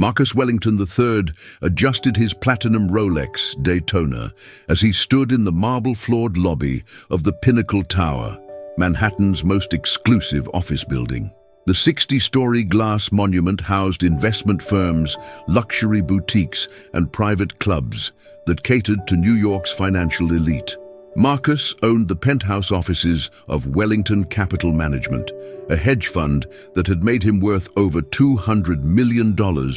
Marcus Wellington III adjusted his platinum Rolex Daytona as he stood in the marble-floored lobby of the Pinnacle Tower, Manhattan's most exclusive office building. The 60-story glass monument housed investment firms, luxury boutiques, and private clubs that catered to New York's financial elite. Marcus owned the penthouse offices of Wellington Capital Management, a hedge fund that had made him worth over $200 million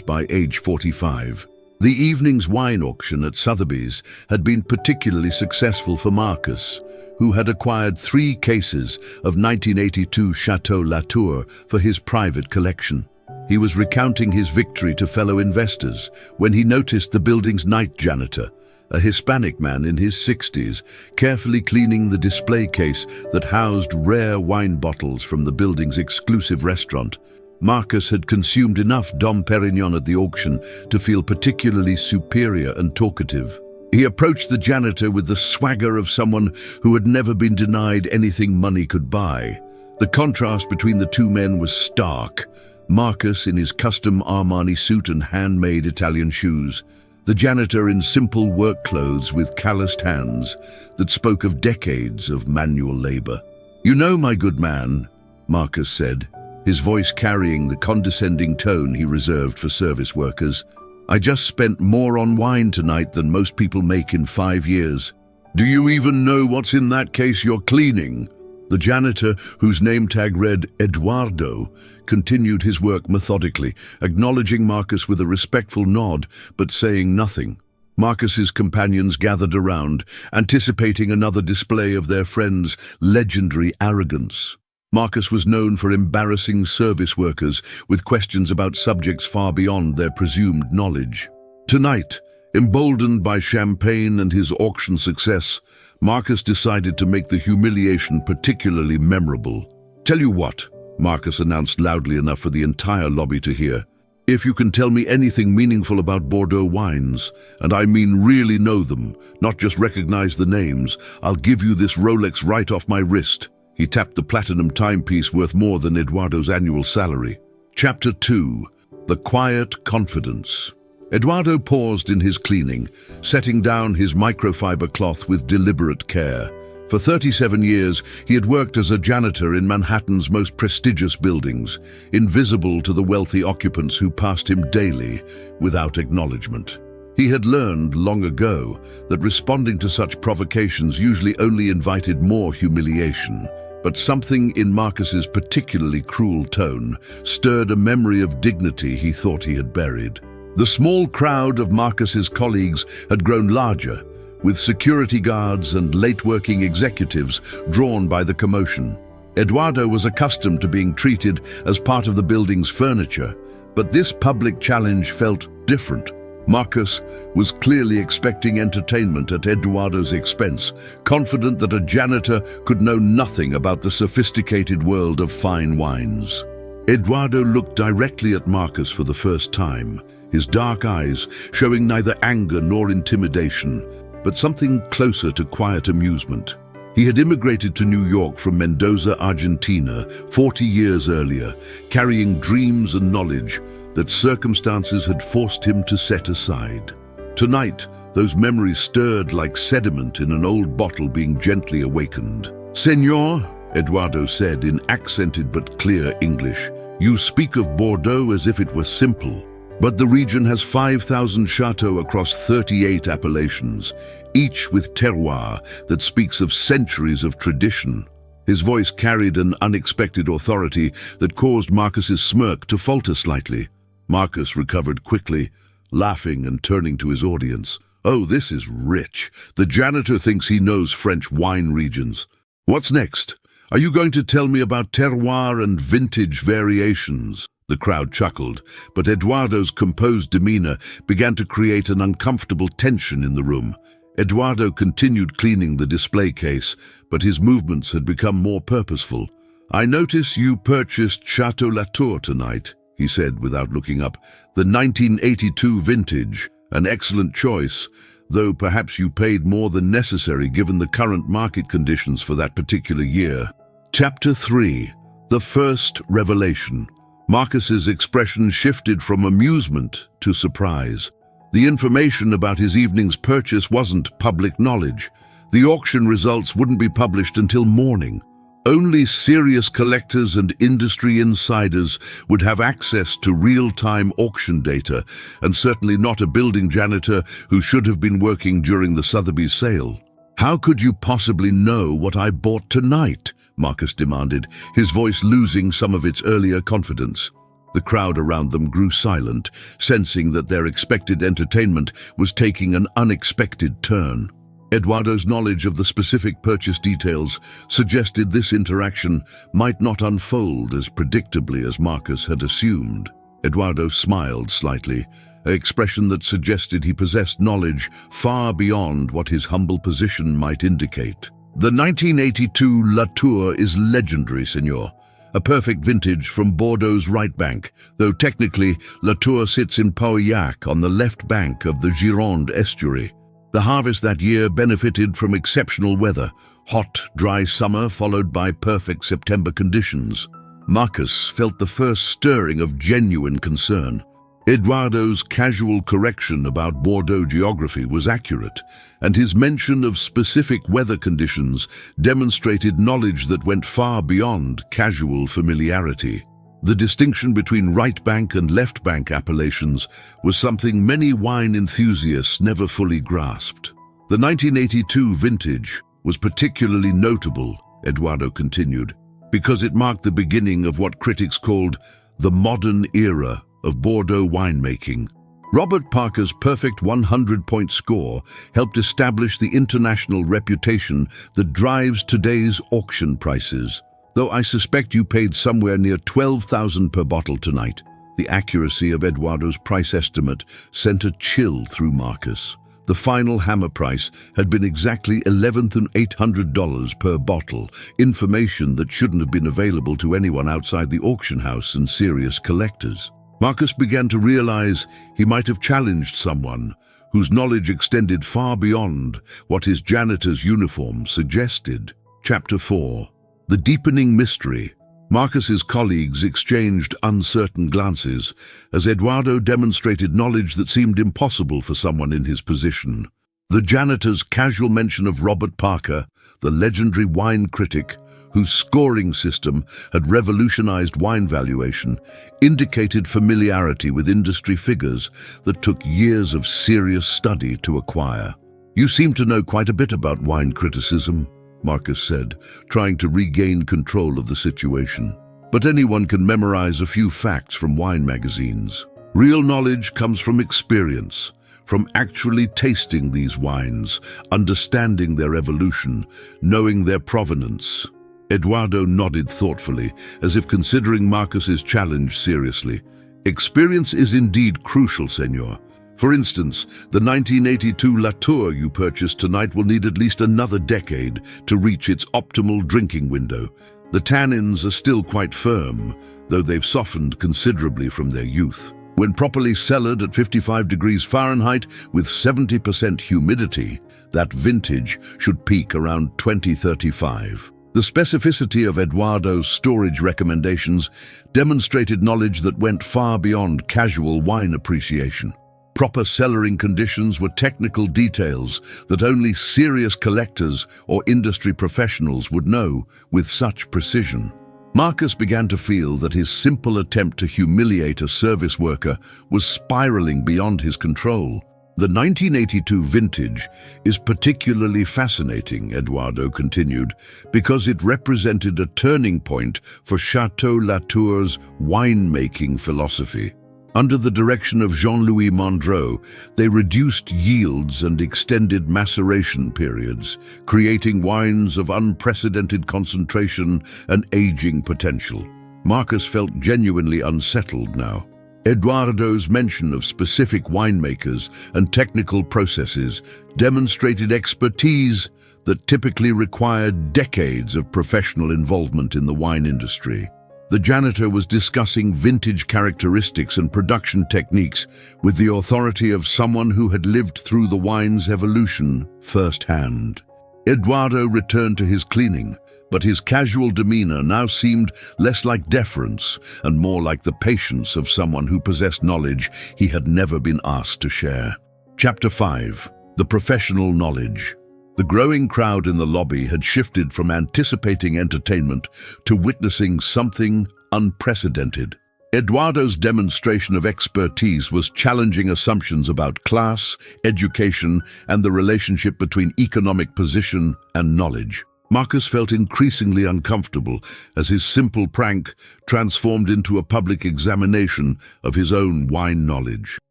by age 45. The evening's wine auction at Sotheby's had been particularly successful for Marcus, who had acquired 3 cases of 1982 Chateau Latour for his private collection. He was recounting his victory to fellow investors when he noticed the building's night janitor, a Hispanic man in his 60s, carefully cleaning the display case that housed rare wine bottles from the building's exclusive restaurant. Marcus had consumed enough Dom Perignon at the auction to feel particularly superior and talkative. He approached the janitor with the swagger of someone who had never been denied anything money could buy. The contrast between the two men was stark. Marcus in his custom Armani suit and handmade Italian shoes, the janitor in simple work clothes with calloused hands that spoke of decades of manual labor. "You know, my good man," Marcus said, his voice carrying the condescending tone he reserved for service workers, "I just spent more on wine tonight than most people make in 5 years. Do you even know what's in that case you're cleaning?" The janitor, whose name tag read Eduardo, continued his work methodically, acknowledging Marcus with a respectful nod, but saying nothing. Marcus's companions gathered around, anticipating another display of their friend's legendary arrogance. Marcus was known for embarrassing service workers with questions about subjects far beyond their presumed knowledge. Tonight, emboldened by champagne and his auction success, Marcus decided to make the humiliation particularly memorable. "Tell you what," Marcus announced loudly enough for the entire lobby to hear, "if you can tell me anything meaningful about Bordeaux wines, and I mean really know them, not just recognize the names, I'll give you this Rolex right off my wrist." He tapped the platinum timepiece worth more than Eduardo's annual salary. Chapter 2. The Quiet Confidence. Eduardo paused in his cleaning, setting down his microfiber cloth with deliberate care. For 37 years, he had worked as a janitor in Manhattan's most prestigious buildings, invisible to the wealthy occupants who passed him daily without acknowledgement. He had learned long ago that responding to such provocations usually only invited more humiliation. But something in Marcus's particularly cruel tone stirred a memory of dignity he thought he had buried. The small crowd of Marcus's colleagues had grown larger, with security guards and late-working executives drawn by the commotion. Eduardo was accustomed to being treated as part of the building's furniture, but this public challenge felt different. Marcus was clearly expecting entertainment at Eduardo's expense, confident that a janitor could know nothing about the sophisticated world of fine wines. Eduardo looked directly at Marcus for the first time, his dark eyes showing neither anger nor intimidation, but something closer to quiet amusement. He had immigrated to New York from Mendoza, Argentina, 40 years earlier, carrying dreams and knowledge that circumstances had forced him to set aside. Tonight, those memories stirred like sediment in an old bottle being gently awakened. "Senor," Eduardo said in accented but clear English, "you speak of Bordeaux as if it were simple. But the region has 5,000 chateaux across 38 appellations, each with terroir that speaks of centuries of tradition." His voice carried an unexpected authority that caused Marcus's smirk to falter slightly. Marcus recovered quickly, laughing and turning to his audience. "Oh, this is rich. The janitor thinks he knows French wine regions. What's next? Are you going to tell me about terroir and vintage variations?" The crowd chuckled, but Eduardo's composed demeanor began to create an uncomfortable tension in the room. Eduardo continued cleaning the display case, but his movements had become more purposeful. "I notice you purchased Chateau Latour tonight," he said without looking up. "The 1982 vintage, an excellent choice, though perhaps you paid more than necessary given the current market conditions for that particular year." Chapter 3. The First Revelation. Marcus's expression shifted from amusement to surprise. The information about his evening's purchase wasn't public knowledge. The auction results wouldn't be published until morning. Only serious collectors and industry insiders would have access to real-time auction data, and certainly not a building janitor who should have been working during the Sotheby's sale. "How could you possibly know what I bought tonight?" Marcus demanded, his voice losing some of its earlier confidence. The crowd around them grew silent, sensing that their expected entertainment was taking an unexpected turn. Eduardo's knowledge of the specific purchase details suggested this interaction might not unfold as predictably as Marcus had assumed. Eduardo smiled slightly, an expression that suggested he possessed knowledge far beyond what his humble position might indicate. "The 1982 Latour is legendary, senor. A perfect vintage from Bordeaux's right bank, though technically Latour sits in Pauillac on the left bank of the Gironde estuary. The harvest that year benefited from exceptional weather, hot, dry summer followed by perfect September conditions." Marcus felt the first stirring of genuine concern. Eduardo's casual correction about Bordeaux geography was accurate, and his mention of specific weather conditions demonstrated knowledge that went far beyond casual familiarity. The distinction between right bank and left bank appellations was something many wine enthusiasts never fully grasped. "The 1982 vintage was particularly notable," Eduardo continued, "because it marked the beginning of what critics called the modern era of Bordeaux winemaking. Robert Parker's perfect 100-point score helped establish the international reputation that drives today's auction prices. Though I suspect you paid somewhere near $12,000 per bottle tonight." The accuracy of Eduardo's price estimate sent a chill through Marcus. The final hammer price had been exactly $11,800 per bottle, information that shouldn't have been available to anyone outside the auction house and serious collectors. Marcus began to realize he might have challenged someone whose knowledge extended far beyond what his janitor's uniform suggested. Chapter 4. The Deepening Mystery. Marcus's colleagues exchanged uncertain glances as Eduardo demonstrated knowledge that seemed impossible for someone in his position. The janitor's casual mention of Robert Parker, the legendary wine critic, whose scoring system had revolutionized wine valuation, indicated familiarity with industry figures that took years of serious study to acquire. "You seem to know quite a bit about wine criticism," Marcus said, trying to regain control of the situation. "But anyone can memorize a few facts from wine magazines. Real knowledge comes from experience, from actually tasting these wines, understanding their evolution, knowing their provenance." Eduardo nodded thoughtfully, as if considering Marcus's challenge seriously. "Experience is indeed crucial, senor. For instance, the 1982 Latour you purchased tonight will need at least another decade to reach its optimal drinking window. The tannins are still quite firm, though they've softened considerably from their youth. When properly cellared at 55 degrees Fahrenheit with 70% humidity, that vintage should peak around 2035. The specificity of Eduardo's storage recommendations demonstrated knowledge that went far beyond casual wine appreciation. Proper cellaring conditions were technical details that only serious collectors or industry professionals would know with such precision. Marcus began to feel that his simple attempt to humiliate a service worker was spiraling beyond his control. "The 1982 vintage is particularly fascinating," Eduardo continued, "because it represented a turning point for Chateau Latour's winemaking philosophy. Under the direction of Jean-Louis Mondreau, they reduced yields and extended maceration periods, creating wines of unprecedented concentration and aging potential." Marcus felt genuinely unsettled now. Eduardo's mention of specific winemakers and technical processes demonstrated expertise that typically required decades of professional involvement in the wine industry. The janitor was discussing vintage characteristics and production techniques with the authority of someone who had lived through the wine's evolution firsthand. Eduardo returned to his cleaning, but his casual demeanor now seemed less like deference and more like the patience of someone who possessed knowledge he had never been asked to share. Chapter 5. The Professional Knowledge. The growing crowd in the lobby had shifted from anticipating entertainment to witnessing something unprecedented. Eduardo's demonstration of expertise was challenging assumptions about class, education, and the relationship between economic position and knowledge. Marcus felt increasingly uncomfortable as his simple prank transformed into a public examination of his own wine knowledge.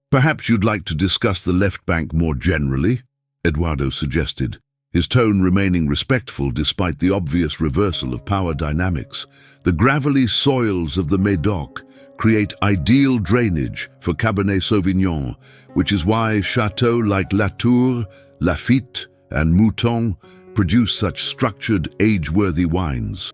"Perhaps you'd like to discuss the left bank more generally?" Eduardo suggested, his tone remaining respectful despite the obvious reversal of power dynamics. The gravelly soils of the Médoc create ideal drainage for Cabernet Sauvignon, which is why chateaux like Latour, Lafite, and Mouton produce such structured, age-worthy wines.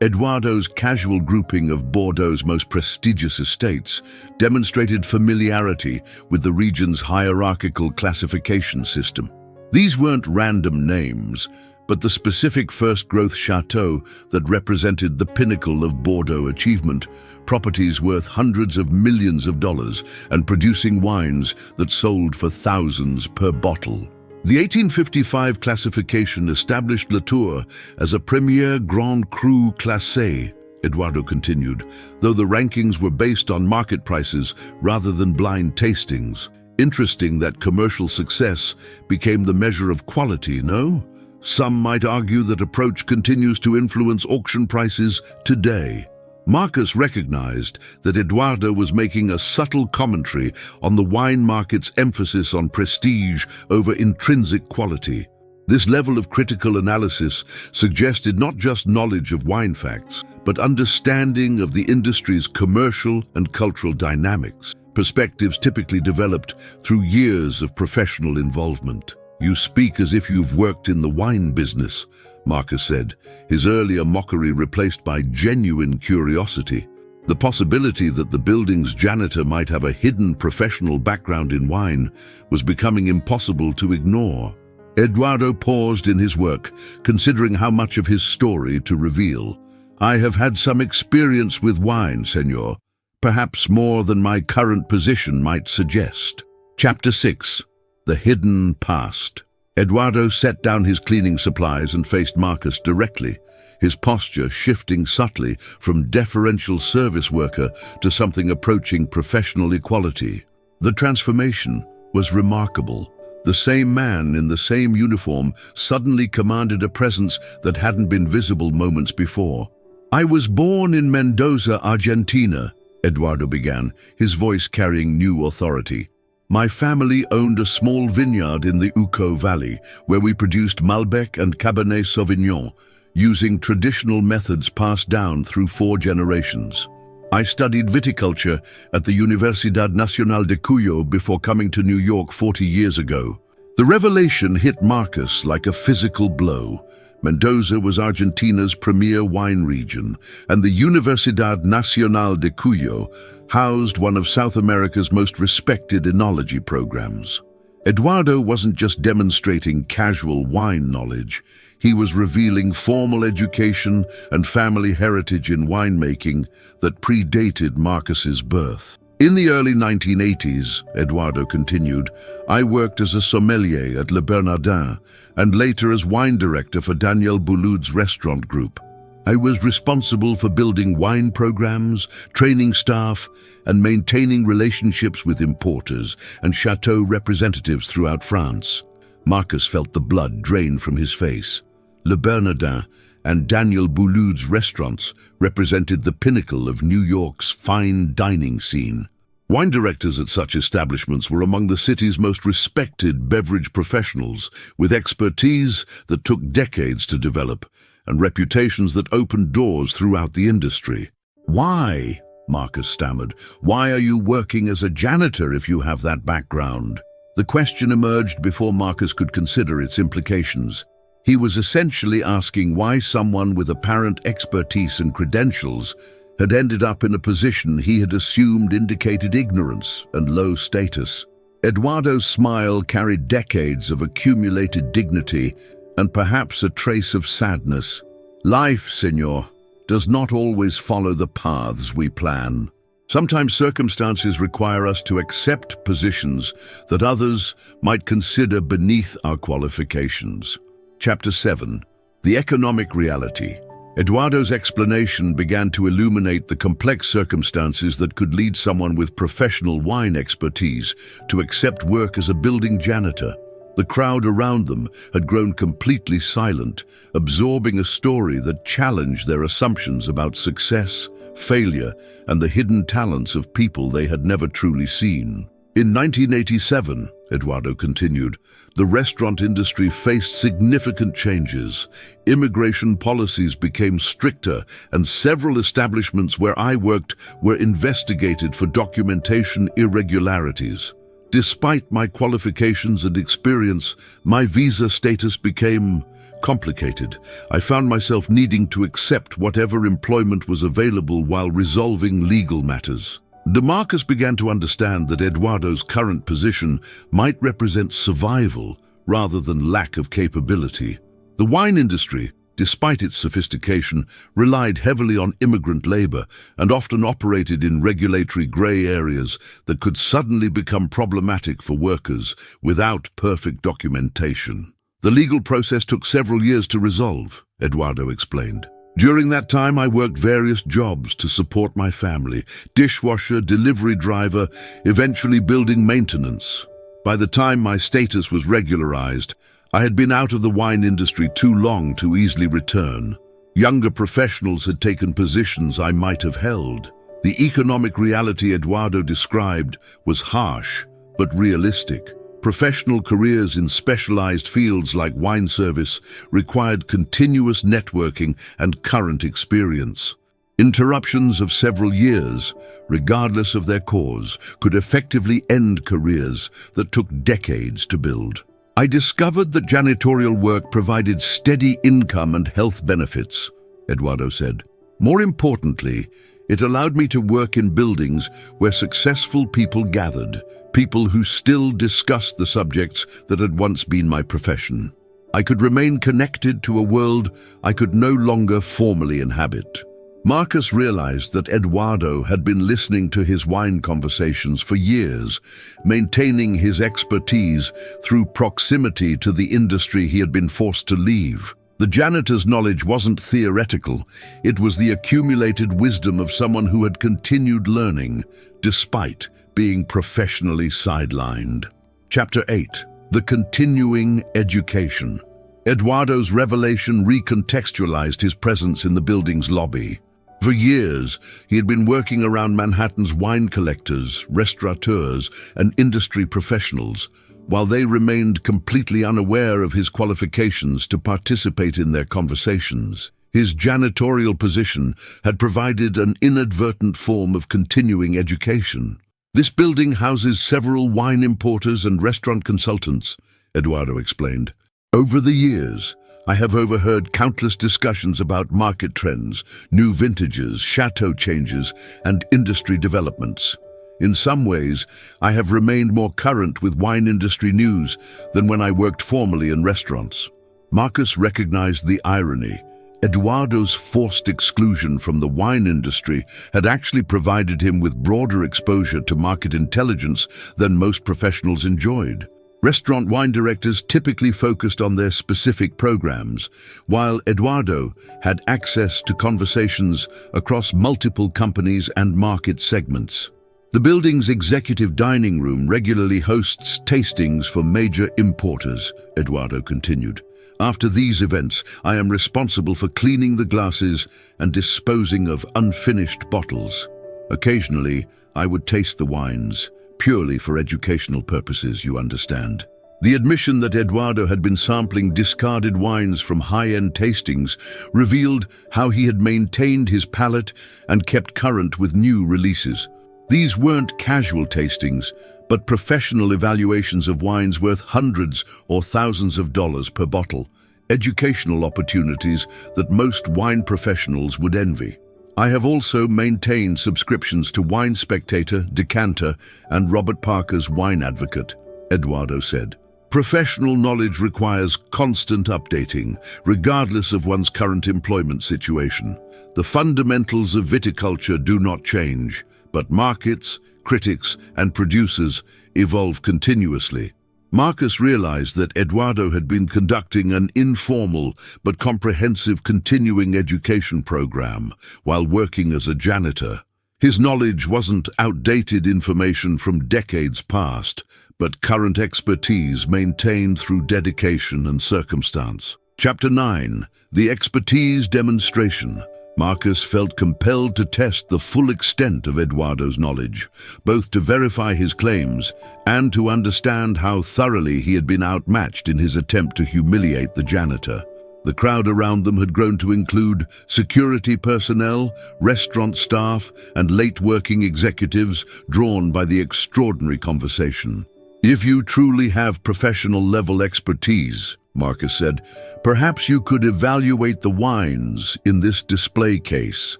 Eduardo's casual grouping of Bordeaux's most prestigious estates demonstrated familiarity with the region's hierarchical classification system. These weren't random names, but the specific first-growth chateau that represented the pinnacle of Bordeaux achievement, properties worth hundreds of millions of dollars and producing wines that sold for thousands per bottle. The 1855 classification established Latour as a premier Grand Cru classé, Eduardo continued, though the rankings were based on market prices rather than blind tastings. Interesting that commercial success became the measure of quality, no? Some might argue that approach continues to influence auction prices today. Marcus recognized that Eduardo was making a subtle commentary on the wine market's emphasis on prestige over intrinsic quality. This level of critical analysis suggested not just knowledge of wine facts, but understanding of the industry's commercial and cultural dynamics, perspectives typically developed through years of professional involvement. "You speak as if you've worked in the wine business," Marcus said, his earlier mockery replaced by genuine curiosity. The possibility that the building's janitor might have a hidden professional background in wine was becoming impossible to ignore. Eduardo paused in his work, considering how much of his story to reveal. "I have had some experience with wine, senor, perhaps more than my current position might suggest." Chapter 6. The Hidden Past. Eduardo set down his cleaning supplies and faced Marcus directly, his posture shifting subtly from deferential service worker to something approaching professional equality. The transformation was remarkable. The same man in the same uniform suddenly commanded a presence that hadn't been visible moments before. "I was born in Mendoza, Argentina," Eduardo began, his voice carrying new authority. "My family owned a small vineyard in the Uco Valley, where we produced Malbec and Cabernet Sauvignon, using traditional methods passed down through 4 generations. I studied viticulture at the Universidad Nacional de Cuyo before coming to New York 40 years ago." The revelation hit Marcus like a physical blow. Mendoza was Argentina's premier wine region, and the Universidad Nacional de Cuyo housed one of South America's most respected enology programs. Eduardo wasn't just demonstrating casual wine knowledge, he was revealing formal education and family heritage in winemaking that predated Marcus's birth. "In the early 1980s, Eduardo continued, I worked as a sommelier at Le Bernardin and later as wine director for Daniel Boulud's restaurant group. I was responsible for building wine programs, training staff, and maintaining relationships with importers and chateau representatives throughout France." Marcus felt the blood drain from his face. Le Bernardin and Daniel Boulud's restaurants represented the pinnacle of New York's fine dining scene. Wine directors at such establishments were among the city's most respected beverage professionals, with expertise that took decades to develop and reputations that opened doors throughout the industry. "Why?" Marcus stammered. "Why are you working as a janitor if you have that background?" The question emerged before Marcus could consider its implications. He was essentially asking why someone with apparent expertise and credentials had ended up in a position he had assumed indicated ignorance and low status. Eduardo's smile carried decades of accumulated dignity and perhaps a trace of sadness. Life, senor, does not always follow the paths we plan. Sometimes circumstances require us to accept positions that others might consider beneath our qualifications. Chapter 7. The Economic Reality. Eduardo's explanation began to illuminate the complex circumstances that could lead someone with professional wine expertise to accept work as a building janitor. The crowd around them had grown completely silent, absorbing a story that challenged their assumptions about success, failure, and the hidden talents of people they had never truly seen. In 1987, Eduardo continued, the restaurant industry faced significant changes. Immigration policies became stricter, and several establishments where I worked were investigated for documentation irregularities. Despite my qualifications and experience, my visa status became complicated. I found myself needing to accept whatever employment was available while resolving legal matters. Marcus began to understand that Eduardo's current position might represent survival rather than lack of capability. The wine industry, despite its sophistication, relied heavily on immigrant labor and often operated in regulatory gray areas that could suddenly become problematic for workers without perfect documentation. The legal process took several years to resolve, Eduardo explained. During that time, I worked various jobs to support my family: dishwasher, delivery driver, eventually building maintenance. By the time my status was regularized, I had been out of the wine industry too long to easily return. Younger professionals had taken positions I might have held. The economic reality Eduardo described was harsh, but realistic. Professional careers in specialized fields like wine service required continuous networking and current experience. Interruptions of several years, regardless of their cause, could effectively end careers that took decades to build. I discovered that janitorial work provided steady income and health benefits, Eduardo said. More importantly, it allowed me to work in buildings where successful people gathered, people who still discussed the subjects that had once been my profession. I could remain connected to a world I could no longer formally inhabit. Marcus realized that Eduardo had been listening to his wine conversations for years, maintaining his expertise through proximity to the industry he had been forced to leave. The janitor's knowledge wasn't theoretical, it was the accumulated wisdom of someone who had continued learning, despite being professionally sidelined. Chapter 8. The Continuing Education. Eduardo's revelation recontextualized his presence in the building's lobby. For years, he had been working around Manhattan's wine collectors, restaurateurs, and industry professionals, while they remained completely unaware of his qualifications to participate in their conversations. His janitorial position had provided an inadvertent form of continuing education. This building houses several wine importers and restaurant consultants, Eduardo explained. Over the years, I have overheard countless discussions about market trends, new vintages, chateau changes, and industry developments. In some ways, I have remained more current with wine industry news than when I worked formally in restaurants. Marcus recognized the irony. Eduardo's forced exclusion from the wine industry had actually provided him with broader exposure to market intelligence than most professionals enjoyed. Restaurant wine directors typically focused on their specific programs, while Eduardo had access to conversations across multiple companies and market segments. The building's executive dining room regularly hosts tastings for major importers, Eduardo continued. After these events, I am responsible for cleaning the glasses and disposing of unfinished bottles. Occasionally, I would taste the wines, purely for educational purposes, you understand. The admission that Eduardo had been sampling discarded wines from high-end tastings revealed how he had maintained his palate and kept current with new releases. These weren't casual tastings, but professional evaluations of wines worth hundreds or thousands of dollars per bottle, educational opportunities that most wine professionals would envy. I have also maintained subscriptions to Wine Spectator, Decanter, and Robert Parker's Wine Advocate, Eduardo said. Professional knowledge requires constant updating, regardless of one's current employment situation. The fundamentals of viticulture do not change, but markets, critics, and producers evolve continuously. Marcus realized that Eduardo had been conducting an informal but comprehensive continuing education program while working as a janitor. His knowledge wasn't outdated information from decades past, but current expertise maintained through dedication and circumstance. Chapter 9. The Expertise Demonstration. Marcus felt compelled to test the full extent of Eduardo's knowledge, both to verify his claims and to understand how thoroughly he had been outmatched in his attempt to humiliate the janitor. The crowd around them had grown to include security personnel, restaurant staff, and late-working executives drawn by the extraordinary conversation. "If you truly have professional-level expertise," Marcus said, "perhaps you could evaluate the wines in this display case.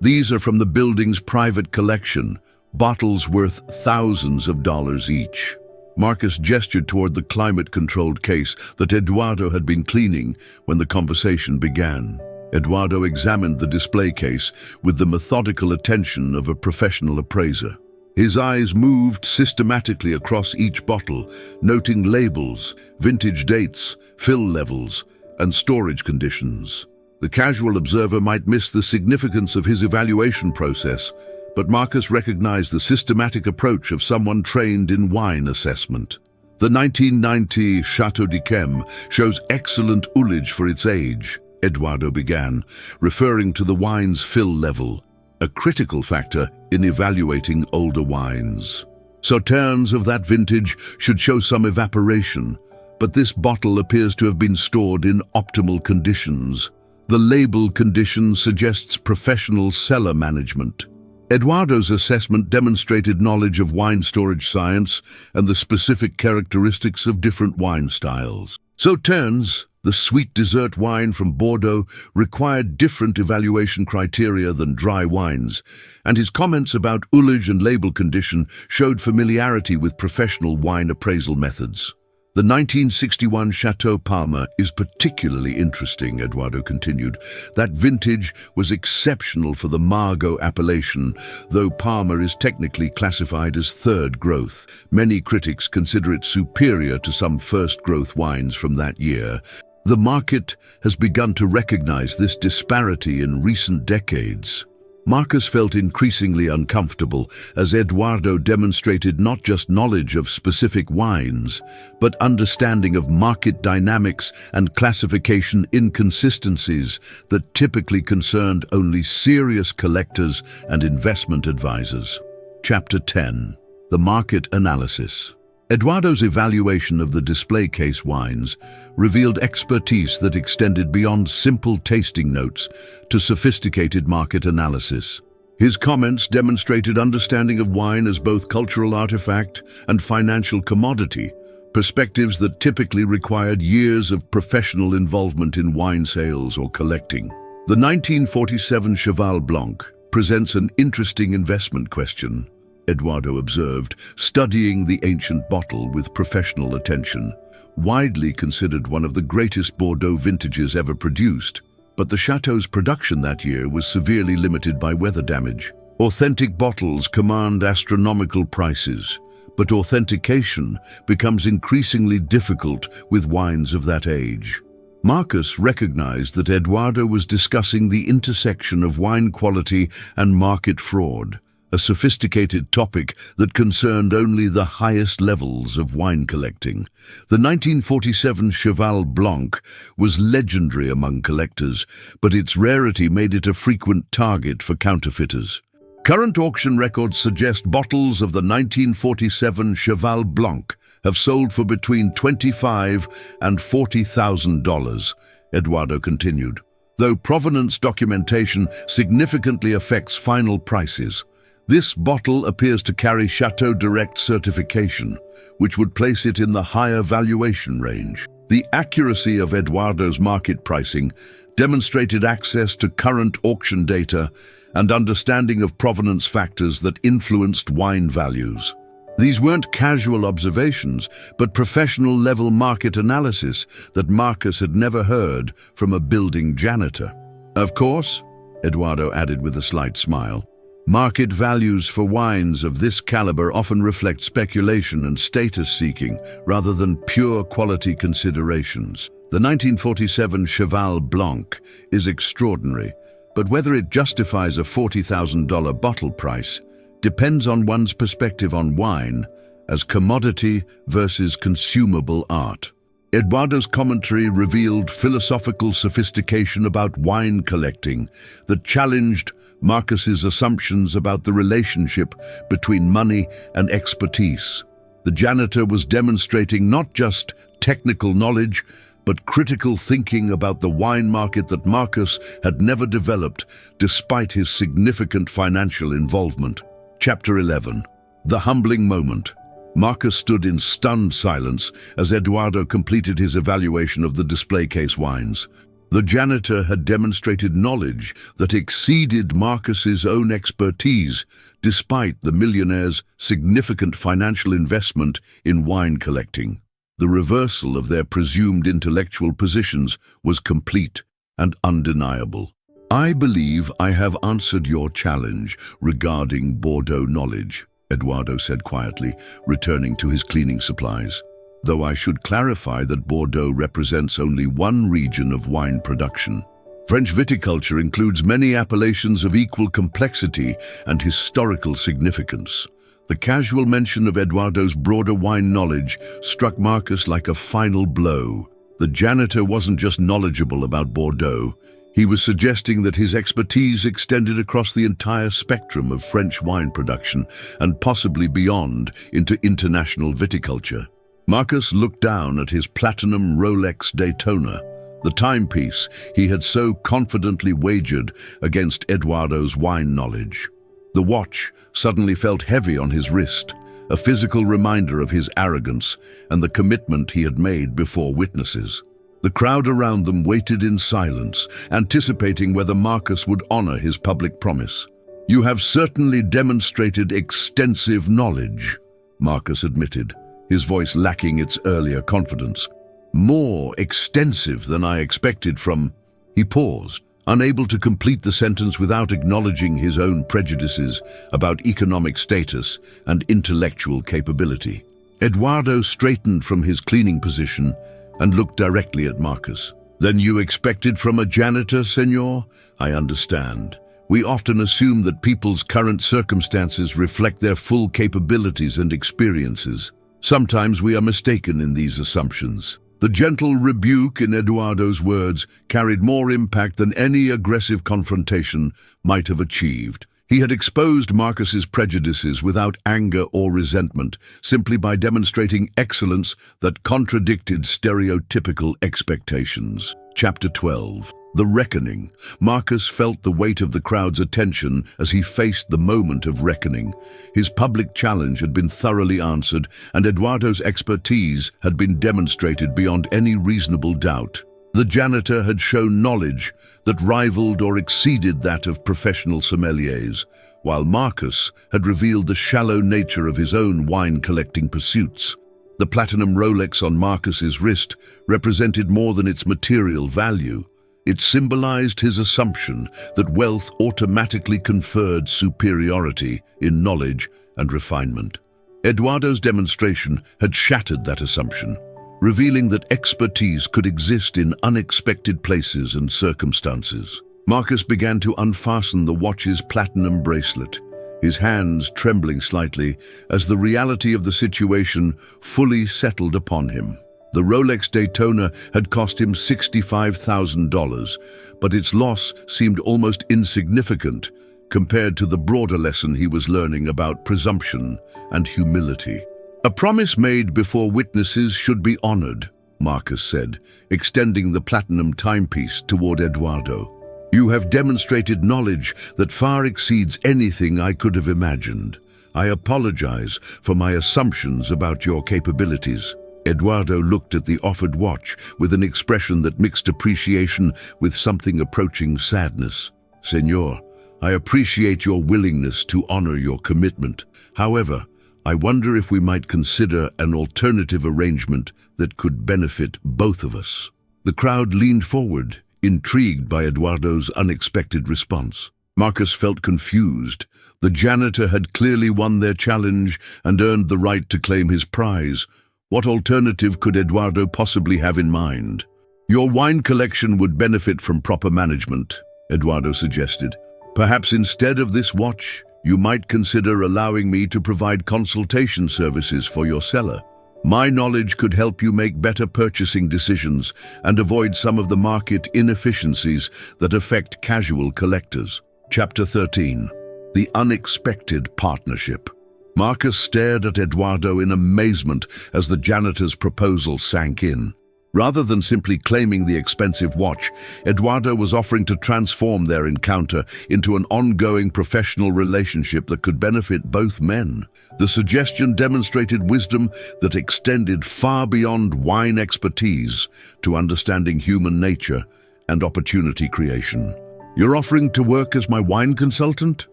These are from the building's private collection, bottles worth thousands of dollars each." Marcus gestured toward the climate-controlled case that Eduardo had been cleaning when the conversation began. Eduardo examined the display case with the methodical attention of a professional appraiser. His eyes moved systematically across each bottle, noting labels, vintage dates, fill levels, and storage conditions. The casual observer might miss the significance of his evaluation process, but Marcus recognized the systematic approach of someone trained in wine assessment. The 1990 Chateau d'Yquem shows excellent ullage for its age, Eduardo began, referring to the wine's fill level, a critical factor in evaluating older wines. Sauternes of that vintage should show some evaporation, but this bottle appears to have been stored in optimal conditions. The label condition suggests professional cellar management. Eduardo's assessment demonstrated knowledge of wine storage science and the specific characteristics of different wine styles. Sauternes, the sweet dessert wine from Bordeaux, required different evaluation criteria than dry wines, and his comments about ullage and label condition showed familiarity with professional wine appraisal methods. The 1961 Chateau Palmer is particularly interesting, Eduardo continued. That vintage was exceptional for the Margaux appellation, though Palmer is technically classified as third growth. Many critics consider it superior to some first-growth wines from that year. The market has begun to recognize this disparity in recent decades. Marcus felt increasingly uncomfortable as Eduardo demonstrated not just knowledge of specific wines, but understanding of market dynamics and classification inconsistencies that typically concerned only serious collectors and investment advisors. Chapter 10. The Market Analysis. Eduardo's evaluation of the display case wines revealed expertise that extended beyond simple tasting notes to sophisticated market analysis. His comments demonstrated understanding of wine as both cultural artifact and financial commodity, perspectives that typically required years of professional involvement in wine sales or collecting. The 1947 Cheval Blanc presents an interesting investment question, Eduardo observed, studying the ancient bottle with professional attention. Widely considered one of the greatest Bordeaux vintages ever produced, but the chateau's production that year was severely limited by weather damage. Authentic bottles command astronomical prices, but authentication becomes increasingly difficult with wines of that age. Marcus recognized that Eduardo was discussing the intersection of wine quality and market fraud, a sophisticated topic that concerned only the highest levels of wine collecting. The 1947 Cheval Blanc was legendary among collectors, but its rarity made it a frequent target for counterfeiters. Current auction records suggest bottles of the 1947 Cheval Blanc have sold for between $25,000 and $40,000, Eduardo continued, though provenance documentation significantly affects final prices. This bottle appears to carry Chateau Direct certification, which would place it in the higher valuation range. The accuracy of Eduardo's market pricing demonstrated access to current auction data and understanding of provenance factors that influenced wine values. These weren't casual observations, but professional-level market analysis that Marcus had never heard from a building janitor. Of course, Eduardo added with a slight smile, market values for wines of this caliber often reflect speculation and status-seeking rather than pure quality considerations. The 1947 Cheval Blanc is extraordinary, but whether it justifies a $40,000 bottle price depends on one's perspective on wine as commodity versus consumable art. Eduardo's commentary revealed philosophical sophistication about wine collecting that challenged Marcus's assumptions about the relationship between money and expertise. The janitor was demonstrating not just technical knowledge, but critical thinking about the wine market that Marcus had never developed despite his significant financial involvement. Chapter 11. The Humbling Moment. Marcus stood in stunned silence as Eduardo completed his evaluation of the display case wines. The janitor had demonstrated knowledge that exceeded Marcus's own expertise, despite the millionaire's significant financial investment in wine collecting. The reversal of their presumed intellectual positions was complete and undeniable. "I believe I have answered your challenge regarding Bordeaux knowledge," Eduardo said quietly, returning to his cleaning supplies. "Though I should clarify that Bordeaux represents only one region of wine production. French viticulture includes many appellations of equal complexity and historical significance." The casual mention of Eduardo's broader wine knowledge struck Marcus like a final blow. The janitor wasn't just knowledgeable about Bordeaux. He was suggesting that his expertise extended across the entire spectrum of French wine production and possibly beyond into international viticulture. Marcus looked down at his platinum Rolex Daytona, the timepiece he had so confidently wagered against Eduardo's wine knowledge. The watch suddenly felt heavy on his wrist, a physical reminder of his arrogance and the commitment he had made before witnesses. The crowd around them waited in silence, anticipating whether Marcus would honor his public promise. "You have certainly demonstrated extensive knowledge," Marcus admitted, his voice lacking its earlier confidence. "More extensive than I expected from—" He paused, unable to complete the sentence without acknowledging his own prejudices about economic status and intellectual capability. Eduardo straightened from his cleaning position and looked directly at Marcus. "Then you expected from a janitor, senor? I understand. We often assume that people's current circumstances reflect their full capabilities and experiences. Sometimes we are mistaken in these assumptions." The gentle rebuke in Eduardo's words carried more impact than any aggressive confrontation might have achieved. He had exposed Marcus's prejudices without anger or resentment, simply by demonstrating excellence that contradicted stereotypical expectations. Chapter 12. The Reckoning. Marcus felt the weight of the crowd's attention as he faced the moment of reckoning. His public challenge had been thoroughly answered, and Eduardo's expertise had been demonstrated beyond any reasonable doubt. The janitor had shown knowledge that rivaled or exceeded that of professional sommeliers, while Marcus had revealed the shallow nature of his own wine-collecting pursuits. The platinum Rolex on Marcus's wrist represented more than its material value. It symbolized his assumption that wealth automatically conferred superiority in knowledge and refinement. Eduardo's demonstration had shattered that assumption, revealing that expertise could exist in unexpected places and circumstances. Marcus began to unfasten the watch's platinum bracelet, his hands trembling slightly as the reality of the situation fully settled upon him. The Rolex Daytona had cost him $65,000, but its loss seemed almost insignificant compared to the broader lesson he was learning about presumption and humility. "A promise made before witnesses should be honored," Marcus said, extending the platinum timepiece toward Eduardo. "You have demonstrated knowledge that far exceeds anything I could have imagined. I apologize for my assumptions about your capabilities." Eduardo looked at the offered watch with an expression that mixed appreciation with something approaching sadness. "Senor, I appreciate your willingness to honor your commitment. However, I wonder if we might consider an alternative arrangement that could benefit both of us." The crowd leaned forward, intrigued by Eduardo's unexpected response. Marcus felt confused. The janitor had clearly won their challenge and earned the right to claim his prize. What alternative could Eduardo possibly have in mind? "Your wine collection would benefit from proper management," Eduardo suggested. "Perhaps instead of this watch, you might consider allowing me to provide consultation services for your cellar. My knowledge could help you make better purchasing decisions and avoid some of the market inefficiencies that affect casual collectors." Chapter 13. The Unexpected Partnership. Marcus stared at Eduardo in amazement as the janitor's proposal sank in. Rather than simply claiming the expensive watch, Eduardo was offering to transform their encounter into an ongoing professional relationship that could benefit both men. The suggestion demonstrated wisdom that extended far beyond wine expertise to understanding human nature and opportunity creation. "You're offering to work as my wine consultant?"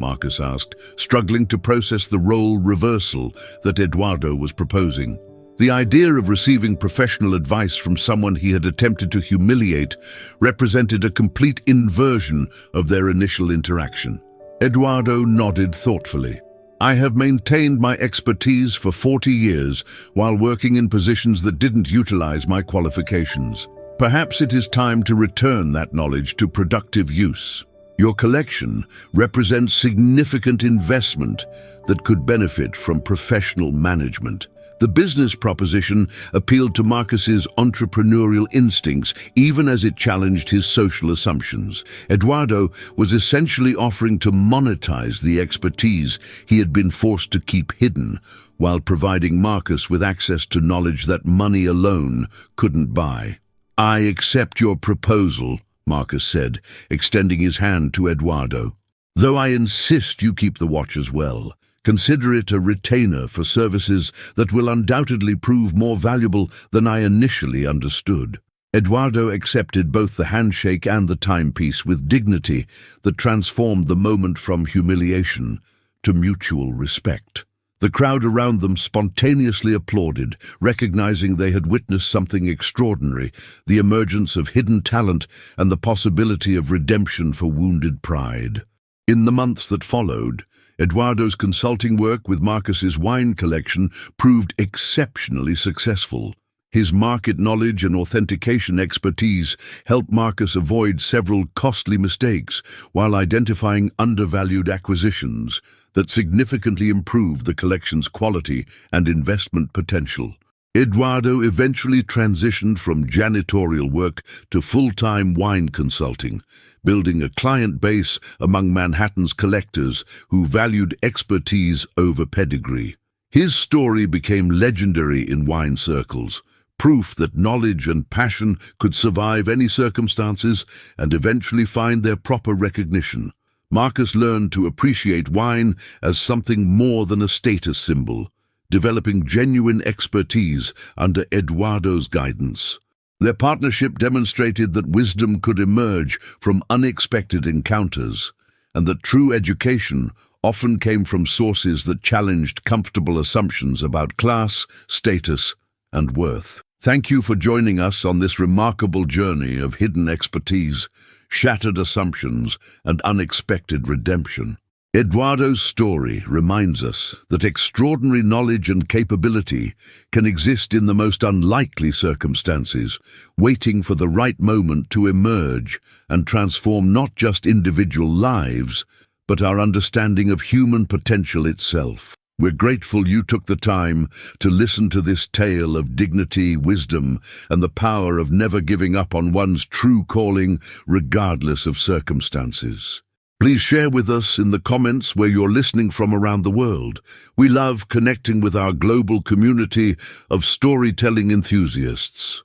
Marcus asked, struggling to process the role reversal that Eduardo was proposing. The idea of receiving professional advice from someone he had attempted to humiliate represented a complete inversion of their initial interaction. Eduardo nodded thoughtfully. "I have maintained my expertise for 40 years while working in positions that didn't utilize my qualifications. Perhaps it is time to return that knowledge to productive use. Your collection represents significant investment that could benefit from professional management." The business proposition appealed to Marcus's entrepreneurial instincts, even as it challenged his social assumptions. Eduardo was essentially offering to monetize the expertise he had been forced to keep hidden, while providing Marcus with access to knowledge that money alone couldn't buy. "I accept your proposal," Marcus said, extending his hand to Eduardo. "Though I insist you keep the watch as well. Consider it a retainer for services that will undoubtedly prove more valuable than I initially understood." Eduardo accepted both the handshake and the timepiece with dignity that transformed the moment from humiliation to mutual respect. The crowd around them spontaneously applauded, recognizing they had witnessed something extraordinary, the emergence of hidden talent and the possibility of redemption for wounded pride. In the months that followed, Eduardo's consulting work with Marcus's wine collection proved exceptionally successful. His market knowledge and authentication expertise helped Marcus avoid several costly mistakes while identifying undervalued acquisitions that significantly improved the collection's quality and investment potential. Eduardo eventually transitioned from janitorial work to full-time wine consulting, building a client base among Manhattan's collectors who valued expertise over pedigree. His story became legendary in wine circles, proof that knowledge and passion could survive any circumstances and eventually find their proper recognition. Marcus learned to appreciate wine as something more than a status symbol, developing genuine expertise under Eduardo's guidance. Their partnership demonstrated that wisdom could emerge from unexpected encounters, and that true education often came from sources that challenged comfortable assumptions about class, status, and worth. Thank you for joining us on this remarkable journey of hidden expertise, shattered assumptions, and unexpected redemption. Eduardo's story reminds us that extraordinary knowledge and capability can exist in the most unlikely circumstances, waiting for the right moment to emerge and transform not just individual lives, but our understanding of human potential itself. We're grateful you took the time to listen to this tale of dignity, wisdom, and the power of never giving up on one's true calling, regardless of circumstances. Please share with us in the comments where you're listening from around the world. We love connecting with our global community of storytelling enthusiasts.